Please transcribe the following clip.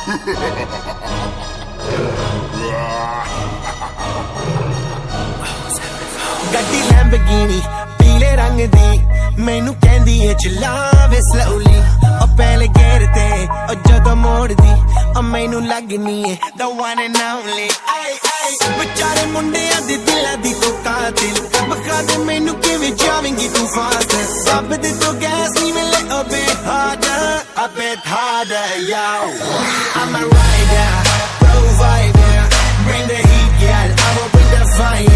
Gaddi Lamborghini, पीले रंग दी, मैनू कहंदी है चलावे slowly, ओ पहले गेर ते, ओ जदों मोड़ दी, ओ मैनू लगनी है the one and only. बेचारे मुंडियां दे दिलां दी तो कातिल, बखा दे मैनू किवें जावेंगी तू fast, रब दे तो गैस नी मिले a bit harder, yo. I'm a rider, provider, bring the heat, girl, I will bring the fire.